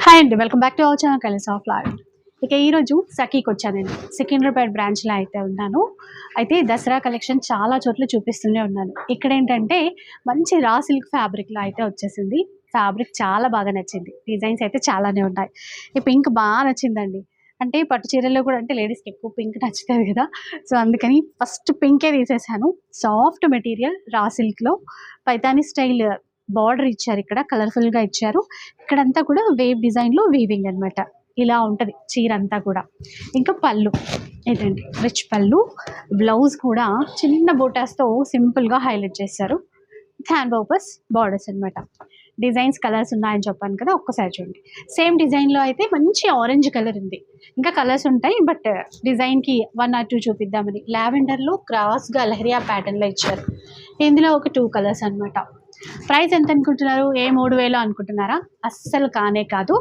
Hi అండి, welcome back to our channel colours of life. ఇక ఈరోజు సఖీకి వచ్చాను. నేను సికింద్రాబాద్ బ్రాంచ్లో అయితే ఉన్నాను. అయితే దసరా కలెక్షన్ చాలా చోట్ల చూపిస్తూనే ఉన్నాను. ఇక్కడ ఏంటంటే మంచి రా సిల్క్ ఫ్యాబ్రిక్లో అయితే వచ్చేసింది. ఫ్యాబ్రిక్ చాలా బాగా నచ్చింది. డిజైన్స్ అయితే చాలానే ఉన్నాయి. ఈ పింక్ బాగా నచ్చిందండి. అంటే పట్టు చీరల్లో కూడా అంటే లేడీస్కి ఎక్కువ పింక్ నచ్చుతుంది కదా, సో అందుకని ఫస్ట్ పింకే తీసేసాను. సాఫ్ట్ మెటీరియల్ రా సిల్క్లో పైతాని స్టైల్ బార్డర్ ఇచ్చారు. ఇక్కడ కలర్ఫుల్ గా ఇచ్చారు. ఇక్కడంతా కూడా వేవ్ డిజైన్ లో వీవింగ్ అన్నమాట. ఇలా ఉంటది చీర అంతా కూడా. ఇంకా పళ్ళు ఏంటండి, రిచ్ పళ్ళు. బ్లౌజ్ కూడా చిన్న బూటాస్తో సింపుల్ గా హైలైట్ చేశారు. హ్యాండ్ పర్పస్ బార్డర్స్ అన్నమాట. డిజైన్స్ కలర్స్ ఉన్నాయని చెప్పాను కదా, ఒక్కసారి చూడండి. సేమ్ డిజైన్ లో అయితే మంచి ఆరెంజ్ కలర్ ఉంది. ఇంకా కలర్స్ ఉంటాయి, బట్ డిజైన్ కి 1 or 2 చూపిద్దామని. లావెండర్ లో క్రాస్ గా లహరియా ప్యాటర్న్ లో ఇచ్చారు. ఇందులో ఒక 2 కలర్స్ అన్నమాట. ప్రైస్ ఎంత అనుకుంటున్నారు? ఏ 3000 అనుకుంటున్నారా? అస్సలు కానే కాదు.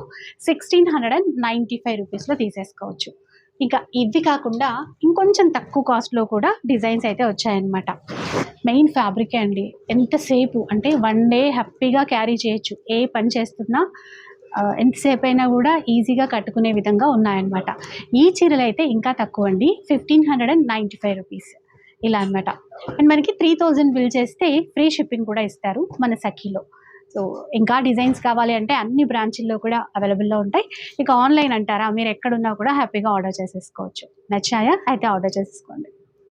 1695 రూపీస్లో తీసేసుకోవచ్చు. ఇంకా ఇవి కాకుండా ఇంకొంచెం తక్కువ కాస్ట్లో కూడా డిజైన్స్ అయితే వచ్చాయన్నమాట. మెయిన్ ఫ్యాబ్రికే అండి. ఎంతసేపు అంటే 1 డే హ్యాపీగా క్యారీ చేయొచ్చు. ఏ పని చేస్తున్నా ఎంతసేపు అయినా కూడా ఈజీగా కట్టుకునే విధంగా ఉన్నాయన్నమాట. ఈ చీరలు అయితే ఇంకా తక్కువ అండి, 1595 రూపీస్ ఇలా అనమాట. అండ్ మనకి 3000 బిల్ చేస్తే ఫ్రీ షిప్పింగ్ కూడా ఇస్తారు మన సఖీలో. సో ఇంకా డిజైన్స్ కావాలి అంటే అన్ని బ్రాంచుల్లో కూడా అవైలబుల్లో ఉంటాయి. ఇక ఆన్లైన్ అంటారా, మీరు ఎక్కడున్నా కూడా హ్యాపీగా ఆర్డర్ చేసేసుకోవచ్చు. నచ్చాయా? అయితే ఆర్డర్ చేసేసుకోండి.